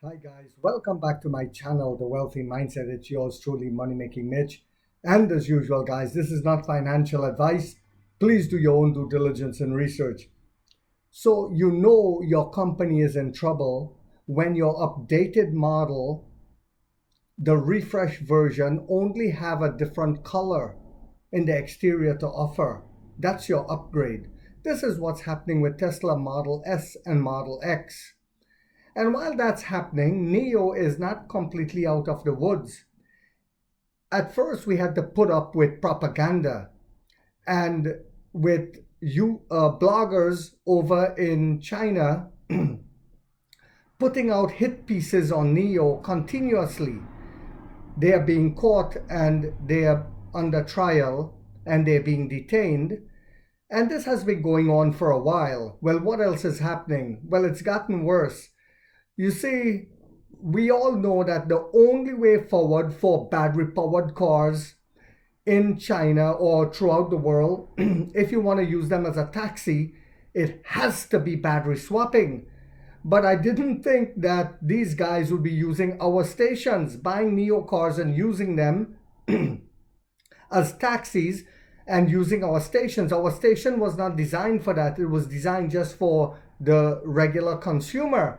Hi guys, welcome back to my channel, The Wealthy Mindset. It's yours truly, Money Making Mitch. And as usual, guys, this is not financial advice. Please do your own due diligence and research. So you know your company is in trouble when your updated model, the refresh version, only have a different color in the exterior to offer. That's your upgrade. This is what's happening with Tesla Model S and Model X. And while that's happening, NIO is not completely out of the woods. At first, we had to put up with propaganda and with bloggers over in China putting out hit pieces on NIO continuously. They are being caught and they are under trial and they're being detained. And this has been going on for a while. Well, what else is happening? Well, it's gotten worse. You see, we all know that the only way forward for battery-powered cars in China or throughout the world, if you want to use them as a taxi, it has to be battery swapping. But I didn't think that these guys would be using our stations, buying NIO cars and using them as taxis and using our stations. Our station was not designed for that. It was designed just for the regular consumer.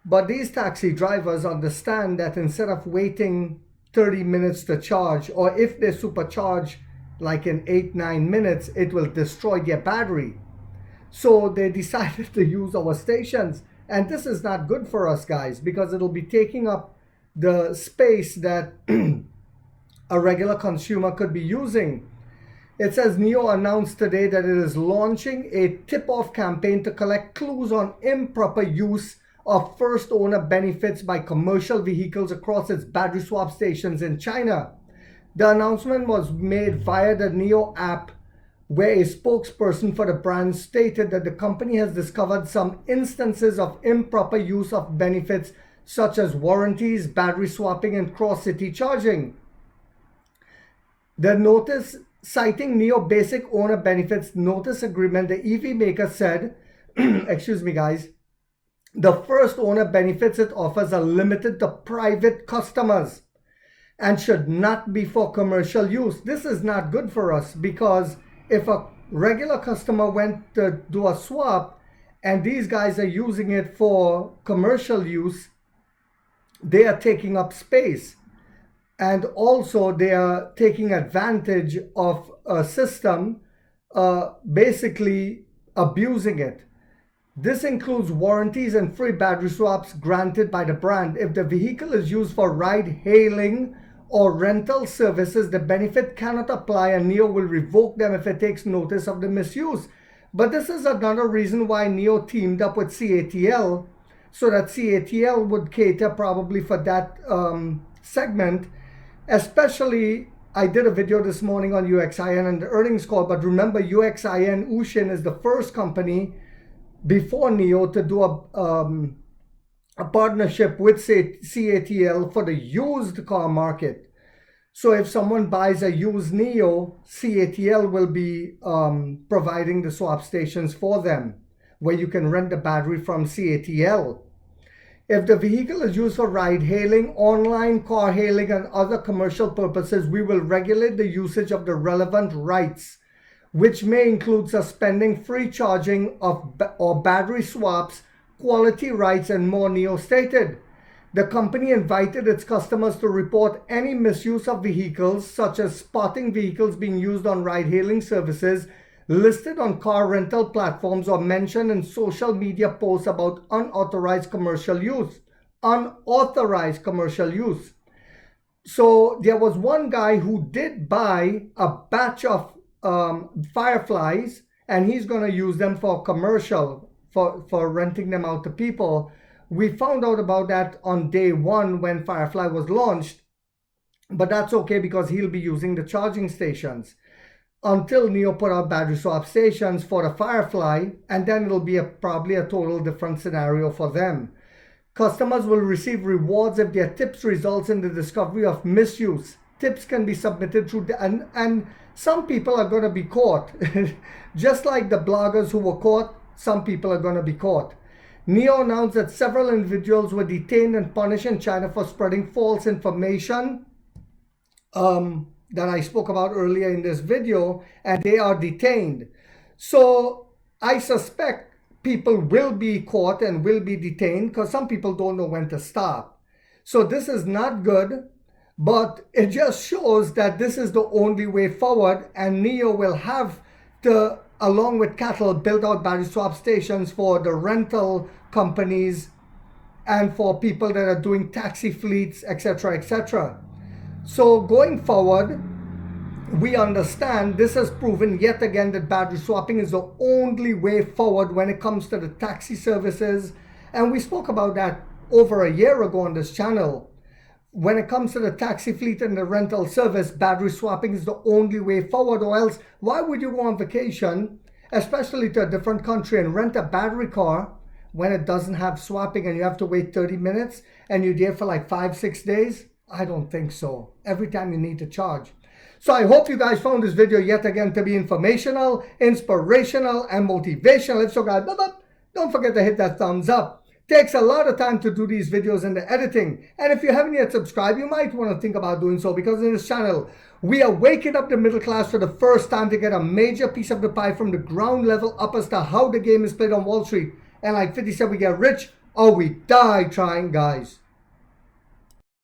But these taxi drivers understand that instead of waiting 30 minutes to charge, or if they supercharge like in 8-9 minutes, it will destroy their battery. So they decided to use our stations. And this is not good for us, guys, because it'll be taking up the space that a regular consumer could be using. It says NIO announced today that it is launching a tip-off campaign to collect clues on improper use of first owner benefits by commercial vehicles across its battery swap stations in China. The announcement was made via the NIO app, where a spokesperson for the brand stated that the company has discovered some instances of improper use of benefits such as warranties, battery swapping, and cross-city charging. The notice, citing NIO Basic Owner Benefits Notice Agreement, the EV maker said, excuse me guys, the first owner benefits it offers are limited to private customers and should not be for commercial use. This is not good for us, because if a regular customer went to do a swap and these guys are using it for commercial use, they are taking up space. And also they are taking advantage of a system, basically abusing it. This includes warranties and free battery swaps granted by the brand. If the vehicle is used for ride-hailing or rental services, the benefit cannot apply and NIO will revoke them if it takes notice of the misuse. But this is another reason why NIO teamed up with CATL, so that CATL would cater probably for that segment. Especially, I did a video this morning on UXIN and the earnings call, but remember, UXIN Ushin is the first company before NIO to do a partnership with CATL for the used car market. So if someone buys a used NIO, CATL will be providing the swap stations for them, where you can rent the battery from CATL. If the vehicle is used for ride-hailing, online car hailing, and other commercial purposes, we will regulate the usage of the relevant rights, which may include suspending free charging or battery swaps, quality rights, and more, NIO stated. The company invited its customers to report any misuse of vehicles, such as spotting vehicles being used on ride-hailing services, listed on car rental platforms, or mentioned in social media posts about unauthorized commercial use. Unauthorized commercial use. So there was one guy who did buy a batch of Fireflies, and he's going to use them for commercial, for renting them out to people. We found out about that on day one when Firefly was launched, but that's okay because he'll be using the charging stations until NIO put out battery swap stations for the Firefly, and then it'll be probably a total different scenario for them. Customers will receive rewards if their tips results in the discovery of misuse. Tips can be submitted through and some people are going to be caught. Just like the bloggers who were caught, some people are going to be caught. NIO announced that several individuals were detained and punished in China for spreading false information that I spoke about earlier in this video, and they are detained. So I suspect people will be caught and will be detained because some people don't know when to stop. So this is not good, but it just shows that this is the only way forward, and NIO will have to, along with CATL, build out battery swap stations for the rental companies and for people that are doing taxi fleets, etc., etc. So going forward, we understand this has proven yet again that battery swapping is the only way forward when it comes to the taxi services. And we spoke about that over a year ago on this channel. When it comes to the taxi fleet and the rental service, battery swapping is the only way forward, or else why would you go on vacation, especially to a different country, and rent a battery car when it doesn't have swapping and you have to wait 30 minutes and you're there for like 5-6 days? I don't think so. Every time you need to charge. So I hope you guys found this video yet again to be informational, inspirational, and motivational. If so, guys, don't forget to hit that thumbs up. Takes a lot of time to do these videos and the editing. And if you haven't yet subscribed, you might want to think about doing so, because in this channel, we are waking up the middle class for the first time to get a major piece of the pie from the ground level up as to how the game is played on Wall Street. And like 50 said, we get rich or we die trying, guys.